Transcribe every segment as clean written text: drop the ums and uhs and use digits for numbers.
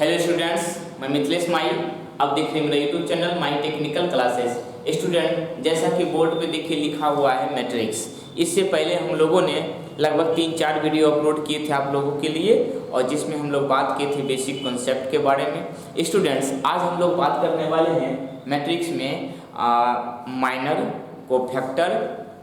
Hello students, मैं मिथिलेश माई। अब देख रहे हैं मेरा YouTube channel my technical classes. Student, जैसा कि बोर्ड पे देखिए लिखा हुआ है मैट्रिक्स। इससे पहले हम लोगों ने लगभग 3-4 वीडियो अपलोड किए थे आप लोगों के लिए, और जिसमें हम लोग बात किए थे बेसिक कॉन्सेप्ट के बारे में। स्टूडेंट्स, आज हम लोग बात करने वाले हैं मैट्रिक्स में माइनर, कोफैक्टर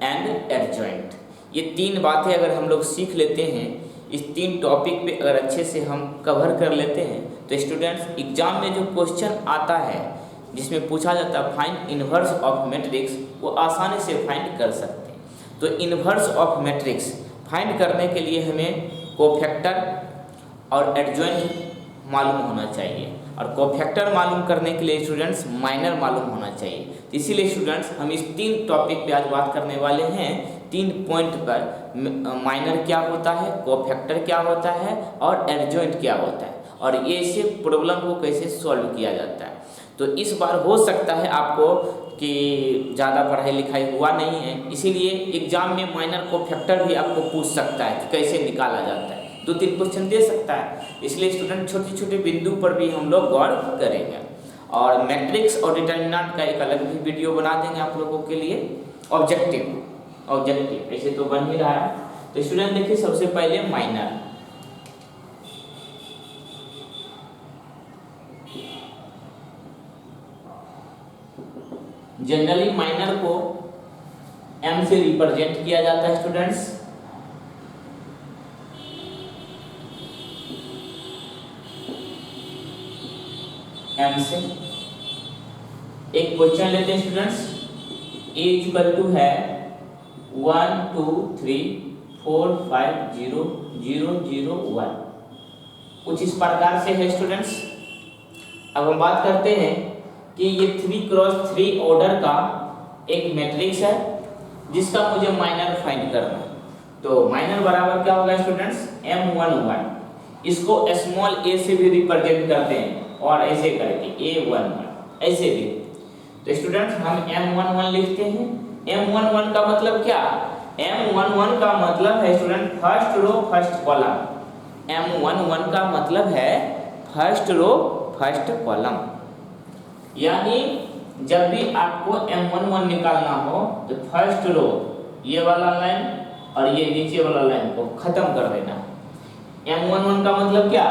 एंड एडजॉइंट। ये 3 बातें अगर हम लोग सीख लेते हैं, इस 3 टॉपिक पे अगर अच्छे से हम कवर कर लेते हैं, तो स्टूडेंट्स एग्जाम में जो क्वेश्चन आता है जिसमें पूछा जाता है फाइंड इनवर्स ऑफ मैट्रिक्स, वो आसानी से फाइंड कर सकते हैं। तो इनवर्स ऑफ मैट्रिक्स फाइंड करने के लिए हमें कोफैक्टर और एडजॉइंट मालूम होना चाहिए, और कोफैक्टर मालूम करने के लिए स्टूडेंट्स माइनर मालूम होना चाहिए। तो इसीलिए स्टूडेंट्स हम इस 3 टॉपिक पे आज बात करने वाले हैं। 3 पॉइंट पर माइनर क्या होता है, कोफैक्टर क्या होता है और एडजॉइंट क्या होता है, और ये इसे प्रॉब्लम को कैसे सॉल्व किया जाता है। तो इस बार हो सकता है आपको कि ज़्यादा पढ़ाई लिखाई हुआ नहीं है, इसीलिए एग्जाम में माइनर कोफैक्टर भी आपको पूछ सकता है कि कैसे निकाला जाता है। 2-3 क्वेश्चन दे सकता है, इसलिए स्टूडेंट छोटे छोटे बिंदु पर भी हम लोग गौर करेंगे। और मैट्रिक्स और डिटर्मिनेंट का एक अलग भी वीडियो बना देंगे आप लोगों के लिए। ऑब्जेक्टिव ऐसे तो बन ही रहा है। तो स्टूडेंट देखिए, सबसे पहले माइनर। जनरली माइनर को m से रिप्रेजेंट किया जाता है स्टूडेंट्स। m से एक क्वेश्चन लेते हैं स्टूडेंट्स। a इक्वल टू है 1 2 3 4 5 0 0 0 1, कुछ इस प्रकार से है स्टूडेंट्स। अब हम बात करते हैं कि ये 3x3 ऑर्डर का एक मैट्रिक्स है जिसका मुझे माइनर फाइंड करना है। तो माइनर बराबर क्या होगा स्टूडेंट्स, m11। इसको स्मॉल a से भी रिप्रेजेंट करते हैं, और ऐसे करके a11 ऐसे भी। तो स्टूडेंट्स हम m11 लिखते हैं। m11 का मतलब क्या, m11 का मतलब है student first row first column. m11 का मतलब है फर्स्ट रो फर्स्ट कॉलम। यानी जब भी आपको m11 निकालना हो तो फर्स्ट रो ये वाला लाइन और ये नीचे वाला लाइन को खत्म कर देना। m11 का मतलब क्या,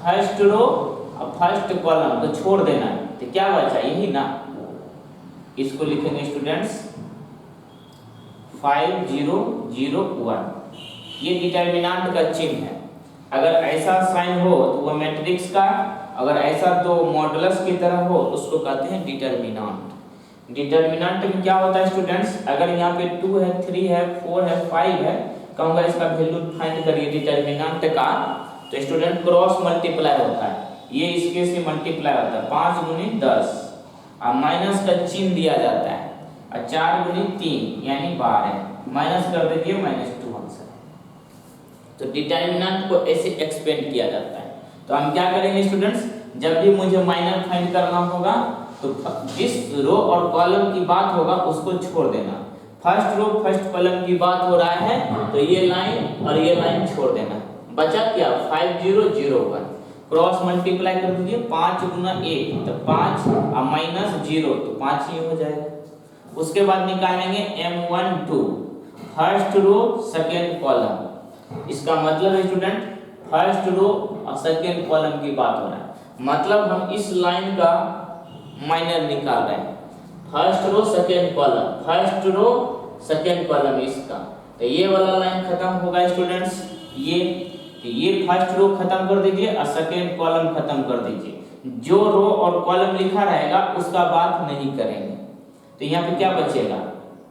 फर्स्ट रो और फर्स्ट कॉलम को छोड़ देना। तो क्या बचा, यही ना। इसको लिखेंगे स्टूडेंट्स 5 0 0 1। ये डिटर्मिनेंट का चिन्ह है। अगर ऐसा साइन हो तो वो मैट्रिक्स का, अगर ऐसा तो मॉडुलस की तरह हो तो उसको कहते हैं डिटर्मिनेंट। डिटर्मिनेंट में क्या होता है स्टूडेंट्स, अगर यहाँ पे 2 है 3 है 4 है 5 है, कहूँगा इसका वैल्यू फाइंड करिए डिटर्मिनेंट का। तो स्टूडेंट क्रॉस मल्टीप्लाई होता है, ये इसके से मल्टीप्लाई होता है 5 × 10, और माइनस का चिन्ह दिया जाता है, और 4 × 3 यानी 12, माइनस कर दीजिए -2 आंसर। तो डिटर्मिनेंट को ऐसे एक्सपेंड किया जाता है। तो हम क्या करेंगे स्टूडेंट्स, जब भी मुझे माइनर फाइंड करना होगा तो जिस रो और कॉलम की बात होगा उसको छोड़ देना। फर्स्ट रो फर्स्ट कॉलम की बात हो रहा है तो ये लाइन और ये लाइन छोड़ देना। बचा क्या, 5 0 0 1। क्रॉस मल्टीप्लाई कर दीजिए 5 × 1 तो 5 और -0 तो 5 ही हो जाएगा। उसके बाद निकालेंगे m12 first row second column. इसका मतलब है स्टूडेंट फर्स्ट रो और सेकेंड कॉलम की बात हो रहा है, मतलब हम इस लाइन का माइनर निकाल रहे हैं। First row second column, first row second column इसका। तो ये वाला लाइन खत्म होगा स्टूडेंट्स, ये फर्स्ट रो खत्म कर दीजिए और सेकेंड कॉलम खत्म कर दीजिए। जो रो और कॉलम लिखा रहेगा उसका बात नहीं करेंगे। तो यहाँ पे क्या बचेगा,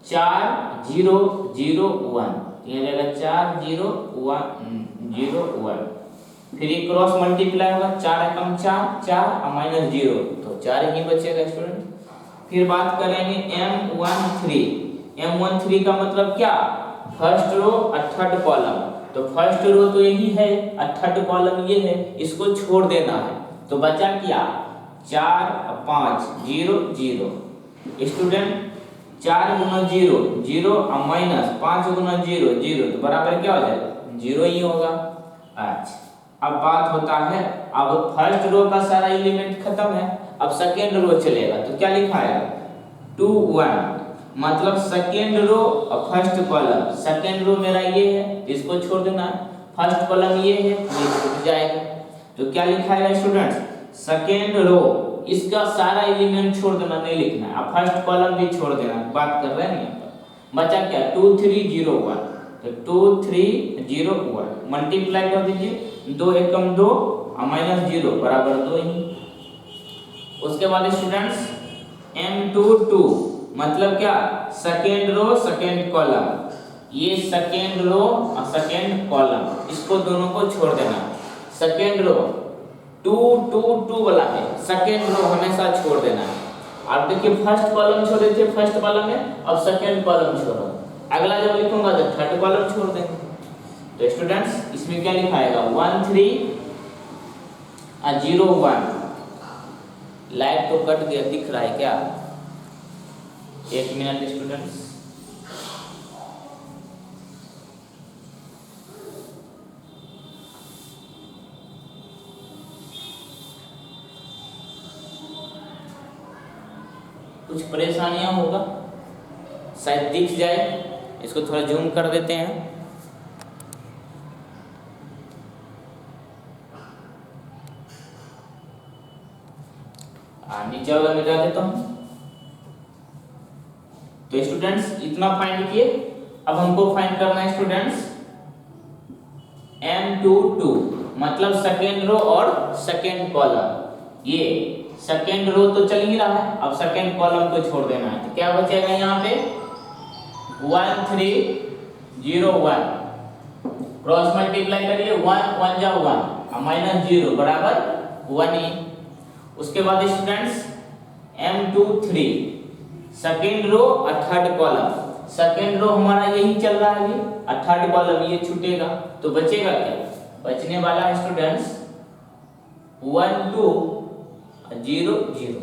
4 0 0 1, ये रहेगा 4 0 1 0 1। फिर ये क्रॉस मल्टीप्लाई होगा, 4 एकम 4 4 और -0 तो 4 ही बचेगा स्टूडेंट। फिर बात करेंगे m13 का मतलब क्या, फर्स्ट रो और थर्ड कॉलम। तो फर्स्ट रो तो यही है और थर्ड कॉलम ये है, इसको छोड़ देना है। तो बचा क्या, 4 और 5 0 0। स्टूडेंट 4 × 0 0 और -5 × 0 0 तो बराबर क्या हो जाएगा, 0 ही होगा। अच्छा, अब बात होता है, अब फर्स्ट रो का सारा एलिमेंट खत्म है, अब सेकेंड रो चलेगा, तो क्या लिखा है 2 1, मतलब सेकेंड रो और फर्स्ट कॉलम। सेकेंड रो मेरा ये है, इसको छोड़ देना है, फर्स्ट कॉलम ये है, ये छूट जाएगा। तो क्या लिखा है स्टूडेंट्स, सेकेंड रो, इसका सारा एलिमेंट छोड़ देना, नहीं लिखना है, अब फर्स्ट कॉलम भी छोड़ देना, बात कर रहे हैं यहाँ पर। बचा क्या 2 3 0 1, तो 2 3 0 1 मल्टीप्लाई कर दीजिए, 2 एकम 2 और माइनस 0 बराबर 2 ही। उसके बाद स्टूडेंट्स m2 2, मतलब क्या सेकेंड रो सेकेंड कॉलम, ये सेकेंड रो और सेकेंड कॉलम, इसको दोनों को छोड़ देना। सेकेंड रो 2 2 2 वाला है, सेकेंड रो हमेशा छोड़ देना है। आप देखिए फर्स्ट कॉलम छोड़े थे फर्स्ट कॉलम में, अब सेकेंड कॉलम छोड़ो, अगला जब लिखूंगा तो थर्ड कॉलम छोड़ देंगे। तो स्टूडेंट्स इसमें क्या लिखाएगा 1 3 और 0 1। लाइट तो कट गया, दिख रहा है क्या? एक मिनट स्टूडेंट्स, कुछ परेशानियां होगा, शायद दिख जाए, इसको थोड़ा जूम कर देते हैं। नीचे वाला मिटा देता हूं। तो स्टूडेंट्स इतना फाइंड किए, अब हमको फाइंड करना है स्टूडेंट्स m2 2, मतलब सेकेंड रो और सेकेंड कॉलम। ये सेकेंड रो तो चल ही रहा है, अब सेकेंड कॉलम को छोड़ देना है, तो क्या बचेगा यहाँ पे 1 3 0 1, क्रॉस मल्टीप्लाई करिए, 1 1 जा 1 और माइनस 0 बराबर 1 ही। उसके बाद स्टूडेंट्स m2 3, सेकेंड रो और थर्ड कॉलम, सेकेंड रो हमारा यही चल रहा है अभी, और थर्ड कॉलम ये छूटेगा, तो बचेगा क्या? बचने वाला है स्टूडेंट्स 1 2 0 0,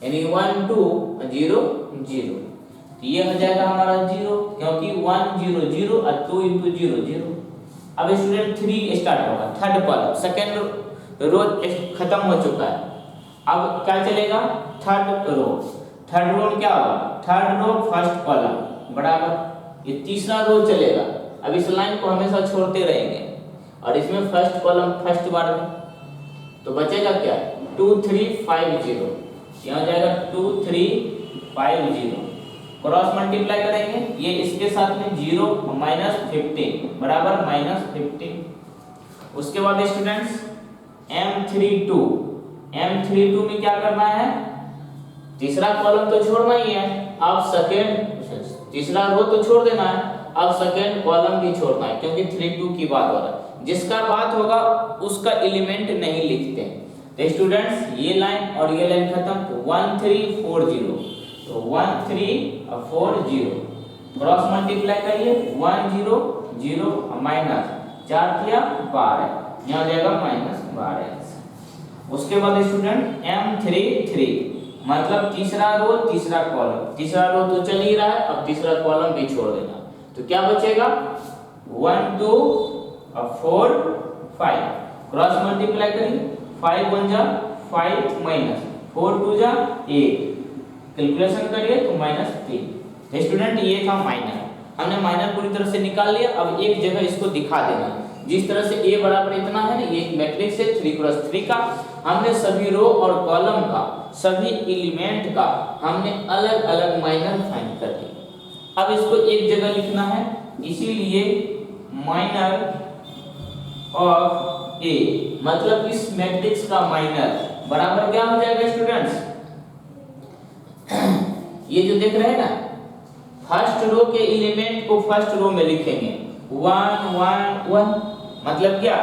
यानी 1 2 0 0, तो ये हो जाएगा हमारा 0, क्योंकि 1 0 0 और 2 × 0 0। अब स्टूडेंट 3 स्टार्ट होगा, थर्ड कॉलम, सेकेंड रो खत्म हो चुका है, अब क्या चलेगा थर्ड रो। थर्ड रो क्या होगा, थर्ड रो फर्स्ट कॉलम बराबर, ये तीसरा रो चलेगा। अब इस लाइन को हमेशा छोड़ते रहेंगे, और इसमें फर्स्ट कॉलम फर्स्ट बार में, तो बचेगा क्या 2 3 5 0, यहाँ हो जाएगा 2 3 5 0, क्रॉस मल्टीप्लाई करेंगे, ये इसके साथ में 0 माइनस 15 बराबर माइनस 15। उसके बाद स्टूडेंट्स M32 में क्या करना है, तीसरा कॉलम तो छोड़ना ही है, अब सेकेंड तीसरा रो तो छोड़ देना है, अब सेकेंड कॉलम भी छोड़ना है, क्योंकि 3 2 की बात हो रहा है, जिसका बात होगा उसका एलिमेंट नहीं लिखते। तो स्टूडेंट्स ये लाइन और ये लाइन खत्म, तो 1 3 4 0, तो 1 3 और 4 0, क्रॉस मल्टीप्लाई करिए, 1 0 0 माइनस 4 किया 12, यहाँ जाएगा माइनस 12। उसके बाद स्टूडेंट M33, मतलब तीसरा रो तीसरा कॉलम, तीसरा रो तो चल ही रहा है, अब तीसरा कॉलम भी छोड़ देना, तो क्या बचेगा 1 2 और 4 5, क्रॉस मल्टीप्लाई करिए, 5 1 जा 5 माइनस 4 2 जा 8, कैलकुलेशन करिए तो माइनस 3। स्टूडेंट ये था माइनर, हमने माइनर पूरी तरह से निकाल लिया। अब एक जगह इसको दिखा देना, जिस तरह से A बराबर इतना है ना, ये एक मैट्रिक्स है 3x3 का, हमने सभी रो और कॉलम का, सभी एलिमेंट का हमने अलग अलग माइनर फाइंड कर दिया। अब इसको एक जगह लिखना है, इसीलिए माइनर ऑफ A, मतलब इस मैट्रिक्स का माइनर बराबर क्या हो जाएगा स्टूडेंट्स, ये जो देख रहे हैं ना, फर्स्ट रो के एलिमेंट को फर्स्ट रो में लिखेंगे 1 1 1, मतलब क्या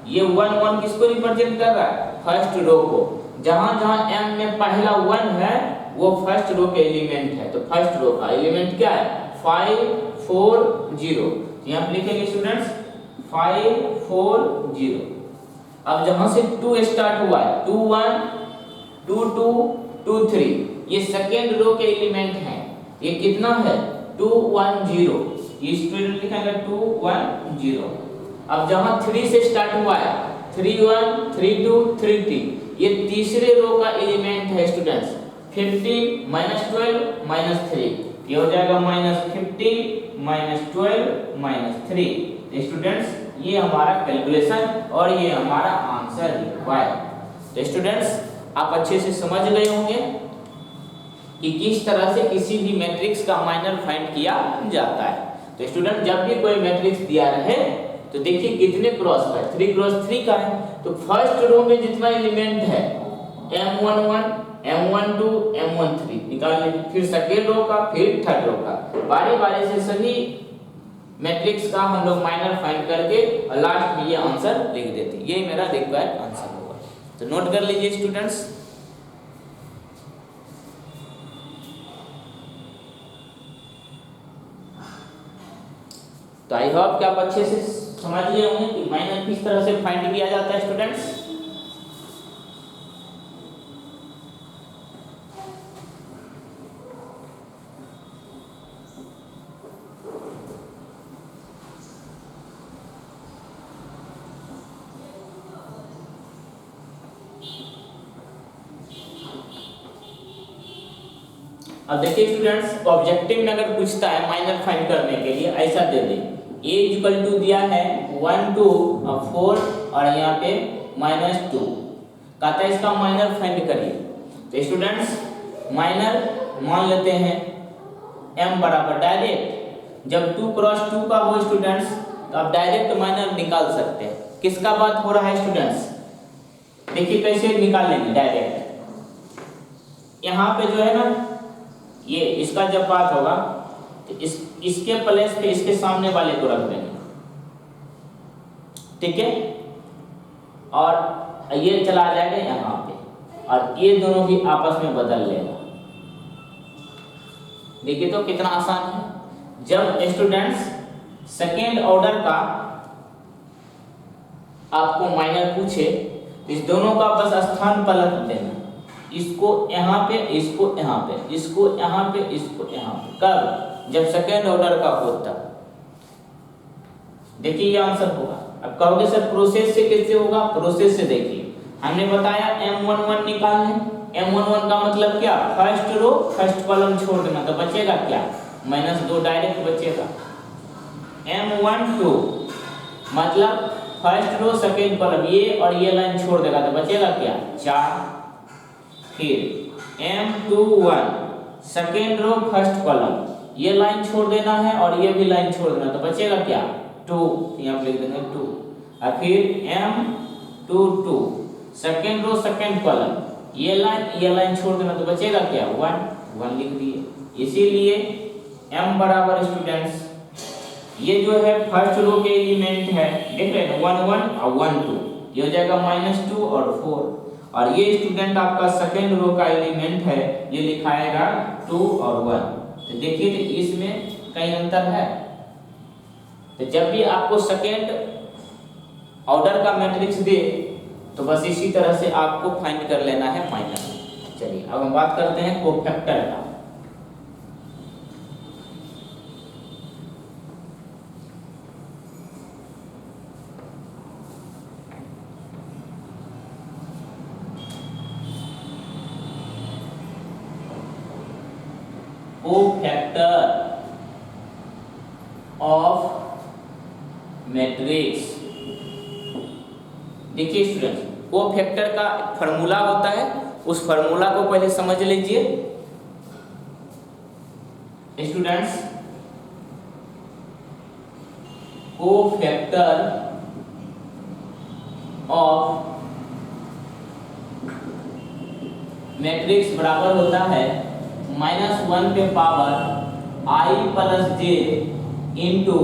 ये 1 1 किसको रिप्रेजेंट कर रहा है, फर्स्ट रो को। जहां जहां m में पहला 1 है वो फर्स्ट रो के एलिमेंट है, तो फर्स्ट रो का एलिमेंट क्या है 5 4 0, यहां पे लिखेंगे स्टूडेंट्स 5 4 0। अब जहां से 2 स्टार्ट हुआ है 2 1 2 2 2 3, ये सेकेंड रो के एलिमेंट हैं, ये कितना है 2 1 0, ये स्टूडेंट लिखेंगे 2 1 0। अब जहां 3 से स्टार्ट हुआ है 3 1 3 2 3 3, ये तीसरे रो का एलिमेंट है स्टूडेंट्स। 15 -12 -3, ये हो जाएगा -15 -12 -3। स्टूडेंट्स ये हमारा कैलकुलेशन और ये हमारा आंसर हुआ है। तो स्टूडेंट्स आप अच्छे से समझ गए होंगे कि किस तरह से किसी भी मैट्रिक्स का माइनर फाइंड किया जाता है। तो स्टूडेंट जब भी कोई मैट्रिक्स दिया रहे तो देखिए कितने क्रॉस का है, 3 क्रॉस 3 का है। तो फर्स्ट रो में जितना एलिमेंट है M11 M12 M13 निकाल लेंगे, फिर सेकेंड रो का, फिर थर्ड रो का, बारी बारी से सभी मैट्रिक्स का हम लोग माइनर फाइंड करके और लास्ट में ये आंसर लिख देते हैं। ये मेरा रिक्वायर्ड आंसर होगा। तो नोट कर लीजिए स्टूडेंट्स। तो आई होप कि आप अच्छे से समझ गए होंगे कि माइनर किस तरह से फाइंड किया जाता है स्टूडेंट्स। अब देखिए स्टूडेंट्स, ऑब्जेक्टिव में अगर पूछता है माइनर फाइंड करने के लिए ऐसा दे दे, a इक्वल टू दिया है 1 2 और 4 और यहाँ पे -2, कहता है इसका माइनर फाइंड करिए। तो स्टूडेंट्स माइनर मान लेते हैं m बराबर डायरेक्ट, जब 2 क्रॉस 2 का हो स्टूडेंट्स तो आप डायरेक्ट माइनर निकाल सकते हैं। किसका बात हो रहा है स्टूडेंट्स, देखिए कैसे निकालेंगे डायरेक्ट। यहाँ पे जो है ना, ये इसका जब बात होगा तो इसके प्लेस पे इसके सामने वाले को रख देंगे, ठीक है, और ये चला जाएगा यहाँ पे और ये दोनों भी आपस में बदल लेगा। देखिए तो कितना आसान है। जब स्टूडेंट्स सेकेंड ऑर्डर का आपको माइनर पूछे तो इस दोनों का बस स्थान पलट देना, इसको यहाँ पे, इसको यहाँ पे, इसको यहाँ पे, इसको यहाँ पे। कब, जब सेकेंड ऑर्डर का होता। देखिए ये आंसर होगा। अब कहोगे सर प्रोसेस से कैसे होगा, प्रोसेस से देखिए हमने बताया M11 निकालने, M11 का मतलब क्या, फर्स्ट रो फर्स्ट कॉलम छोड़ देना, तो बचेगा क्या, -2 डायरेक्ट बचेगा। M12 मतलब फर्स्ट रो सेकेंड कॉलम, ये और ये लाइन छोड़ देगा तो बचेगा क्या, 4। फिर M21 second row first column, ये लाइन छोड़ देना है और ये भी लाइन छोड़ देना, तो बचेगा क्या, 2, यहाँ पे लिख देंगे 2। और फिर M22 second row second column, ये लाइन छोड़ देना, तो बचेगा क्या, 1 लिख दिए। इसीलिए M बराबर स्टूडेंट्स ये जो है फर्स्ट रो के एलिमेंट है, देख रहे हैं 1 1 और 1 2, ये हो जाएगा -2 और 4। और ये स्टूडेंट आपका सेकेंड रो का एलिमेंट है, ये लिखाएगा 2 और 1। तो देखिए तो इसमें कई अंतर है। तो जब भी आपको सेकेंड ऑर्डर का मैट्रिक्स दे तो बस इसी तरह से आपको फाइंड कर लेना है माइनर। चलिए अब हम बात करते हैं कोफैक्टर का। Cofactor of matrix. देखिए स्टूडेंट्स, कोफैक्टर का फार्मूला होता है, उस फार्मूला को पहले समझ लीजिए स्टूडेंट्स। कोफैक्टर ऑफ मैट्रिक्स बराबर होता है -1 पे power I plus j into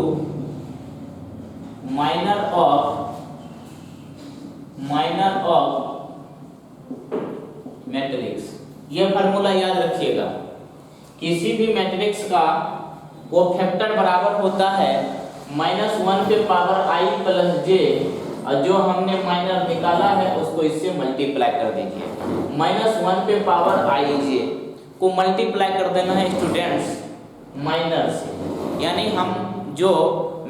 minor of matrix. यह फार्मूला याद रखिएगा। किसी भी मैट्रिक्स का कोफैक्टर बराबर होता है -1 पे पावर I प्लस j, और जो हमने माइनर निकाला है उसको इससे मल्टीप्लाई कर दीजिए। -1 पे पावर ij को मल्टीप्लाई कर देना है स्टूडेंट्स माइनर से, यानी हम जो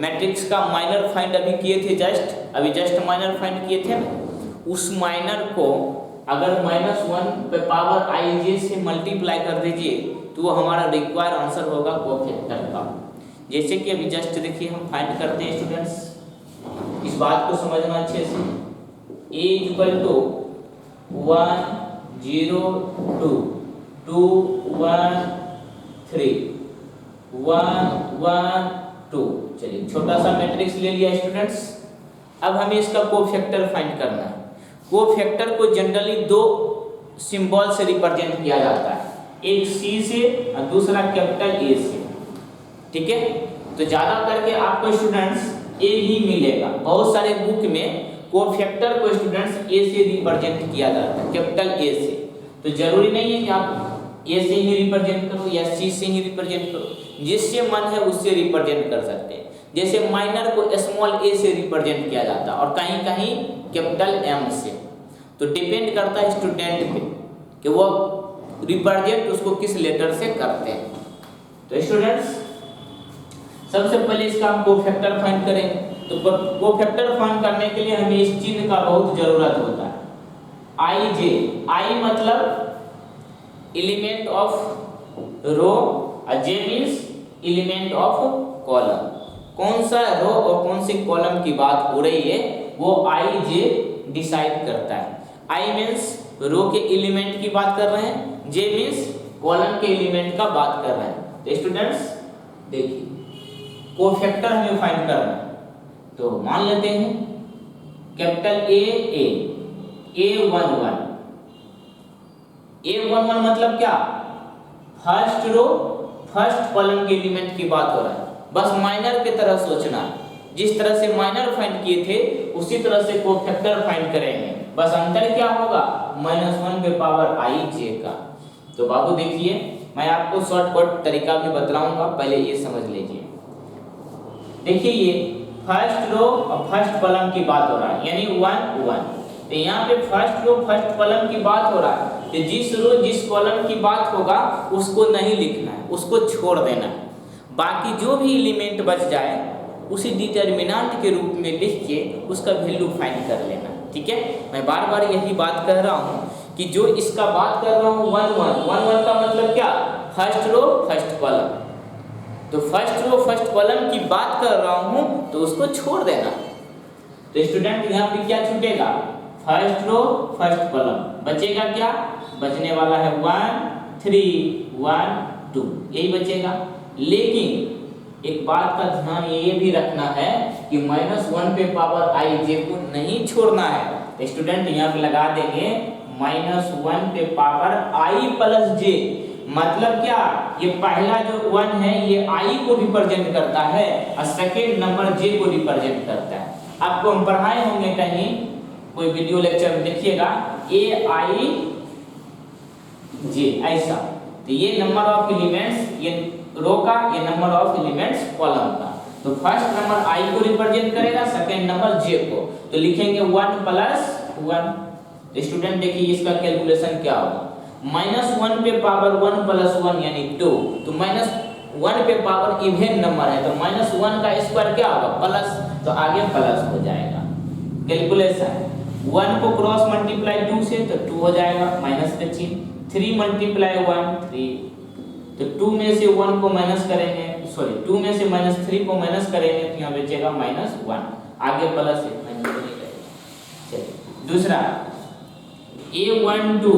मैट्रिक्स का माइनर फाइंड अभी किए थे, जस्ट माइनर फाइंड किए थे ना, उस माइनर को अगर -1 पे पावर ij से मल्टीप्लाई कर दीजिए तो वो हमारा रिक्वायर्ड आंसर होगा कोफैक्टर का। जैसे कि अभी जस्ट देखिए हम फाइंड करते हैं स्टूडेंट्स, इस बात को समझना अच्छे से। a = 1 0 2 2 1 3 1 1 2। चलिए छोटा सा मैट्रिक्स ले लिया स्टूडेंट्स। अब हमें इसका कोफैक्टर फाइंड करना है। कोफैक्टर को जनरली दो सिंबल से रिप्रेजेंट किया जाता है, एक C से और दूसरा कैपिटल A से, ठीक है। तो ज्यादा करके आपको स्टूडेंट्स A ही मिलेगा। बहुत सारे बुक में कोफैक्टर को स्टूडेंट्स A से रिप्रेजेंट किया जाता है, कैपिटल A से। तो जरूरी नहीं है कि आप A से ही रिप्रेजेंट करो या C से ही रिप्रेजेंट करो, जिससे मन है उससे रिप्रेजेंट कर सकते हैं। जैसे माइनर को स्मॉल a से रिप्रेजेंट किया जाता है और कहीं कहीं कैपिटल M से। तो डिपेंड करता है स्टूडेंट पे कि वो रिप्रेजेंट उसको किस लेटर से करते हैं। तो स्टूडेंट्स सबसे पहले इसका हम कोफैक्टर फाइंड करेंगे। तो कोफैक्टर फाइंड करने के लिए हमें इस चिन्ह का बहुत जरूरत होता है, ij। I मतलब एलिमेंट ऑफ रो और j means element of column. कौन सा रो और कौन से कॉलम की बात हो रही है वो ij डिसाइड करता है। I मींस रो के एलिमेंट की बात कर रहे हैं, j मींस कॉलम के एलिमेंट का बात कर रहे हैं। तो स्टूडेंट्स देखिए कोफैक्टर हमें फाइंड करना है। तो मान लेते हैं कैपिटल A11 मतलब क्या, फर्स्ट रो फर्स्ट कॉलम के एलिमेंट की बात हो रहा है। बस माइनर की तरह सोचना है, जिस तरह से माइनर फाइंड किए थे उसी तरह से कोफैक्टर फाइंड करेंगे। बस अंतर क्या होगा, -1 पे पावर ij का। तो बाबू देखिए मैं आपको शॉर्टकट तरीका भी बतलाऊंगा, पहले ये समझ लीजिए। देखिए ये फर्स्ट रो और फर्स्ट कॉलम की बात हो रहा है, यानी 1 1। तो यहाँ पे फर्स्ट रो फर्स्ट कॉलम की बात हो रहा है, तो जिस रो जिस कॉलम की बात होगा उसको नहीं लिखना है, उसको छोड़ देना है। बाकी जो भी एलिमेंट बच जाए उसी डिटर्मिनेंट के रूप में लिख के उसका वैल्यू फाइंड कर लेना, ठीक है। मैं बार बार यही बात कह रहा हूँ कि जो इसका बात कर रहा हूँ 1 1 का मतलब क्या, फर्स्ट रो फर्स्ट कॉलम। तो फर्स्ट रो फर्स्ट कॉलम की बात कर रहा हूँ तो उसको छोड़ देना। तो स्टूडेंट यहाँ पे क्या छूटेगा, फर्स्ट रो फर्स्ट कॉलम, बचेगा क्या, बचने वाला है 1 3 1 2, यही बचेगा। लेकिन एक बात का ध्यान ये भी रखना है कि -1 पे पावर ij को नहीं छोड़ना है। तो स्टूडेंट यहाँ पे लगा देंगे -1 पे पावर i + j, मतलब क्या, ये पहला जो 1 है ये i को रिप्रेजेंट करता है और सेकेंड नंबर j को रिप्रेजेंट करता है। आपको हम पढ़ाए होंगे कहीं कोई वीडियो लेक्चर में, देखिएगा ai j ऐसा। तो ये नंबर ऑफ एलिमेंट्स, ये रो का, ये नंबर ऑफ एलिमेंट्स कॉलम का। तो फर्स्ट नंबर i को रिप्रेजेंट करेगा, सेकेंड नंबर j को। तो लिखेंगे 1 + 1। तो स्टूडेंट देखिए इसका कैलकुलेशन क्या होगा, -1 पे पावर 1 + 1 यानी 2। तो -1 पे पावर इवन नंबर है तो -1 का स्क्वायर क्या होगा, प्लस, तो आगे प्लस हो जाएगा। कैलकुलेशन 1 को क्रॉस मल्टीप्लाई 2 से तो 2 हो जाएगा, माइनस का चिन्ह। 3 × 1 3, तो 2 में से 1 को माइनस करेंगे, सॉरी 2 में से -3 को माइनस करेंगे तो यहाँ बचेगा -1, आगे प्लस है, माइनस नहीं करेंगे। चलिए दूसरा A12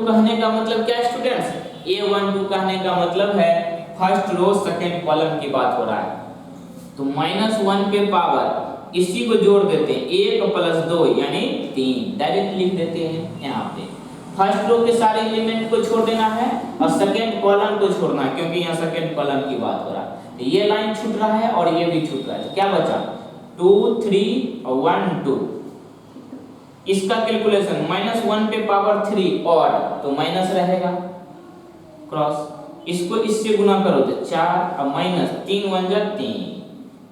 कहने का मतलब क्या है स्टूडेंट्स, A12 कहने का मतलब है फर्स्ट रो सेकेंड कॉलम की बात हो रहा है। तो -1 पे पावर इसी को जोड़ देते हैं, 1 + 2 यानी 3, डायरेक्ट लिख देते हैं यहाँ पे। फर्स्ट रो के सारे एलिमेंट को छोड़ देना है और सेकेंड कॉलम को छोड़ना है, क्योंकि यहाँ सेकेंड कॉलम की बात हो रहा है। तो ये लाइन छूट रहा है और ये भी छूट रहा है, क्या बचा 2 3 और 1 2। इसका कैलकुलेशन -1 पे पावर 3 ऑड, तो माइनस रहेगा क्रॉस, इसको इससे गुना करो तो 4 और -3 × 1 = 3,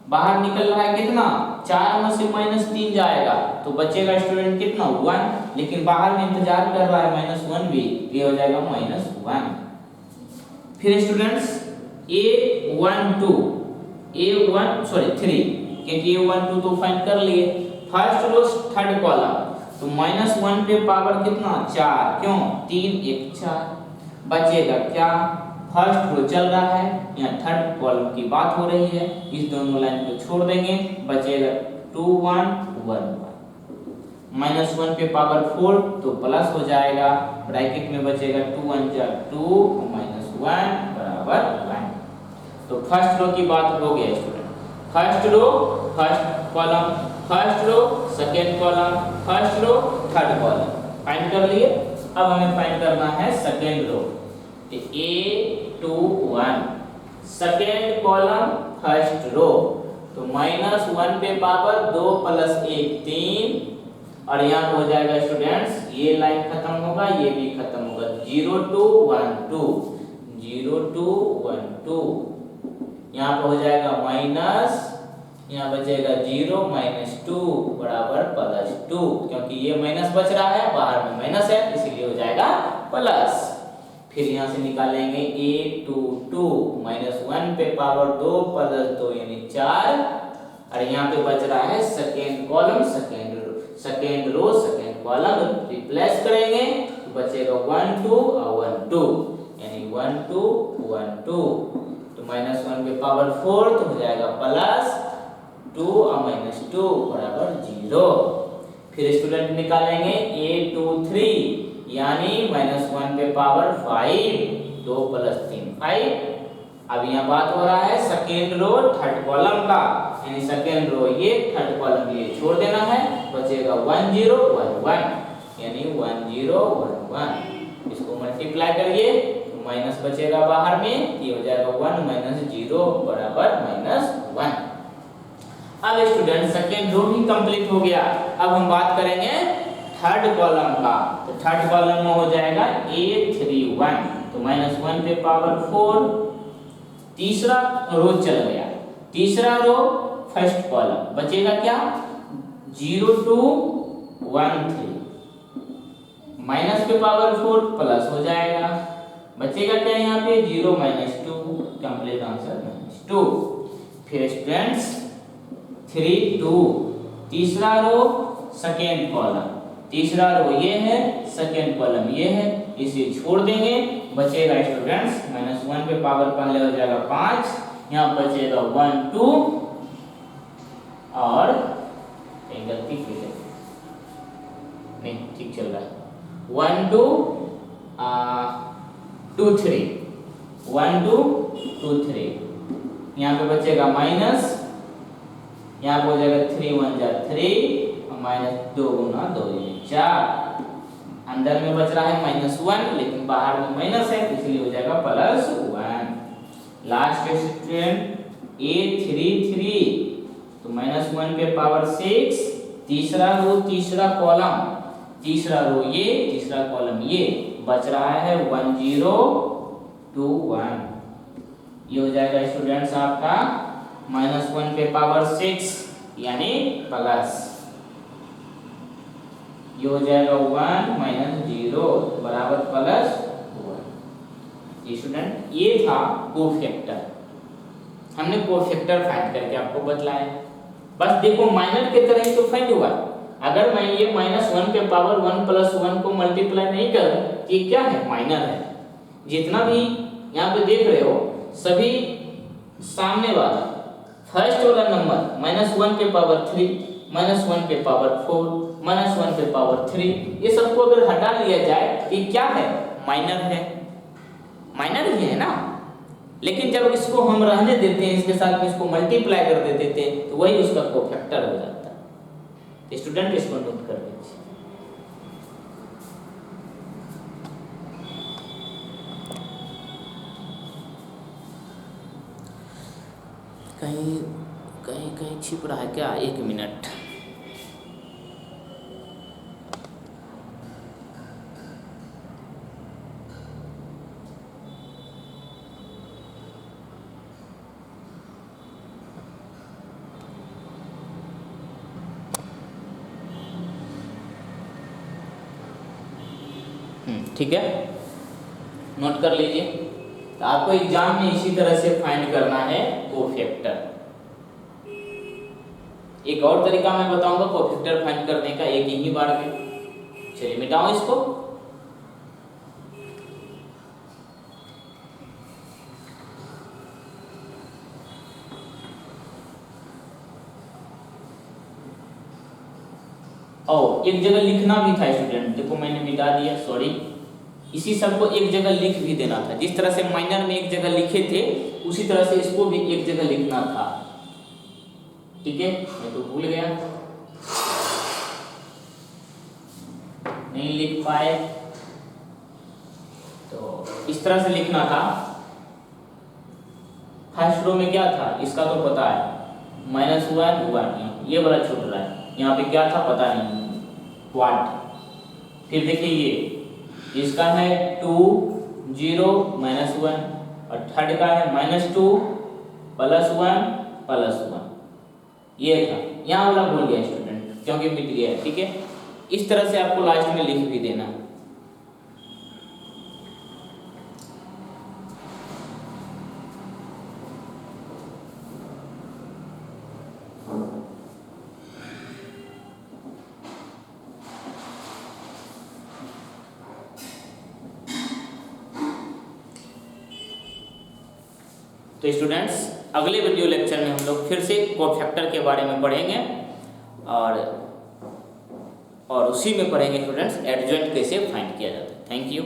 बाहर निकल रहा है कितना, 4 में से -3 जाएगा तो बचेगा स्टूडेंट कितना 1, लेकिन बाहर में इंतजार कर रहा है -1 भी, ये हो जाएगा -1। फिर स्टूडेंट्स A12 A1 सॉरी 3, क्योंकि A1 2 तो फाइंड कर लिए। फर्स्ट रो थर्ड कॉलम, तो -1 पे पावर कितना 4, क्यों 3 1 4, बचेगा क्या, फर्स्ट रो चल रहा है, यहाँ थर्ड कॉलम की बात हो रही है, इस दोनों लाइन को छोड़ देंगे, बचेगा 2 1 1 -1 पे पावर 4 तो प्लस हो जाएगा, ब्रैकेट में बचेगा 2 1 जा 2 -1 बराबर 1। तो फर्स्ट रो की बात हो गया student, first row first column, first row second column, first row third column find कर लिए। अब हमें फाइंड करना है second row, A2 1 second column first row, तो -1 पे पावर 2 + 1 3, और यहाँ हो जाएगा स्टूडेंट्स, ये लाइन खत्म होगा, ये भी खत्म होगा, 0 2 1 2 0 2 1 2, यहाँ पे हो जाएगा माइनस, यहाँ बचेगा 0 -2 बराबर +2, क्योंकि ये माइनस बच रहा है, बाहर में माइनस है, इसीलिए हो जाएगा प्लस। फिर यहाँ से निकालेंगे A2 2 -1 पे पावर 2 + 2 यानी 4, और यहाँ पे बच रहा है second column second row second column, replace करेंगे तो बचेगा 1 2 और 1 2 यानी 1 2 1 2, तो -1 पे पावर 4 तो हो जाएगा +2 और -2 बराबर 0। फिर स्टूडेंट निकालेंगे A2 3 यानी -1 पे पावर 5, 2 + 3 5। अब यहाँ बात हो रहा है सेकेंड रो थर्ड कॉलम का, यानी सेकेंड रो ये थर्ड कॉलम ये छोड़ देना है, बचेगा 1 0 1 1 यानी 1 0 1 1। इसको मल्टीप्लाई करिए तो माइनस बचेगा बाहर में, ये हो जाएगा 1 - 0 बराबर -1। अब स्टूडेंट सेकेंड रो भी कंप्लीट हो गया। अब हम बात करेंगे थर्ड कॉलम का, तो थर्ड कॉलम में हो जाएगा A3 1, तो -1 पे पावर 4, तीसरा रो चल गया, तीसरा रो फर्स्ट कॉलम, बचेगा क्या 0 2 1 3, माइनस पे पावर 4 प्लस हो जाएगा, बचेगा क्या यहाँ पे 0 -2, कंप्लीट आंसर -2। फिर स्टूडेंट्स 3 2, तीसरा रो सेकेंड कॉलम, तीसरा रो ये है सेकेंड कॉलम ये है, इसे छोड़ देंगे, बचेगा स्टूडेंट्स -1 पे पावर पहले हो जाएगा 5, यहाँ बचेगा 1 2 और एक गलती की है, नहीं ठीक चल रहा है, 1 2 2 3 1 2 2 3, यहाँ पे बचेगा माइनस, यहाँ पे हो जाएगा 3 1 जा 3 -2 × 2 4, अंदर में बच रहा है -1 लेकिन बाहर में माइनस है, इसलिए हो जाएगा +1। लास्ट स्टूडेंट A3 3, तो -1 पे पावर 6, तीसरा रो तीसरा कॉलम, तीसरा रो ये तीसरा कॉलम ये, बच रहा है 1 0 2 1, ये हो जाएगा स्टूडेंट्स आपका -1 पे पावर 6 यानी प्लस, ये हो जाएगा 1 - 0 बराबर +1। स्टूडेंट ये था कोफैक्टर, हमने कोफैक्टर फाइंड करके आपको बतलाया। बस देखो माइनर की तरह ही तो फाइंड हुआ, अगर मैं ये -1 पे पावर 1 + 1 को मल्टीप्लाई नहीं करूं तो ये क्या है माइनर है। जितना भी यहाँ पे देख रहे हो सभी सामने वाला फर्स्ट वाला नंबर -1 पे पावर 3, -1 पे पावर 4, -1 पे पावर 3, ये सबको अगर हटा लिया जाए तो ये क्या है माइनर है, माइनर ही है ना। लेकिन जब इसको हम रहने देते हैं, इसके साथ में इसको मल्टीप्लाई कर देते थे तो वही उसका कोफैक्टर हो जाता है। स्टूडेंट इसको नोट कर लीजिए। कहीं कहीं कहीं छिप रहा है क्या, 1 मिनट। ठीक है, नोट कर लीजिए। तो आपको एग्जाम में इसी तरह से फाइंड करना है कोफैक्टर। एक और तरीका मैं बताऊंगा कोफैक्टर फाइंड करने का एक ही बार में। चलिए मिटाओ इसको। और एक जगह लिखना भी था स्टूडेंट, देखो मैंने मिटा दिया, सॉरी। इसी सब को एक जगह लिख भी देना था, जिस तरह से माइनर में एक जगह लिखे थे उसी तरह से इसको भी एक जगह लिखना था। ठीक है, मैं तो भूल गया, नहीं लिख पाए, तो इस तरह से लिखना था। फर्स्ट रो में क्या था इसका तो पता है, -1 1, ये वाला छूट रहा है। यहाँ पे क्या था पता नहीं, व्हाट। फिर देखिए ये इसका है 2 0 -1, और थर्ड का है -2 +1 +1। ये था, यहाँ वाला भूल गया स्टूडेंट क्योंकि मिट गया। ठीक है, इस तरह से आपको लास्ट में लिख भी देना। तो स्टूडेंट्स अगले वीडियो लेक्चर में हम लोग फिर से कोफैक्टर के बारे में पढ़ेंगे और उसी में पढ़ेंगे स्टूडेंट्स एडजॉइंट कैसे फाइंड किया जाता है। Thank you.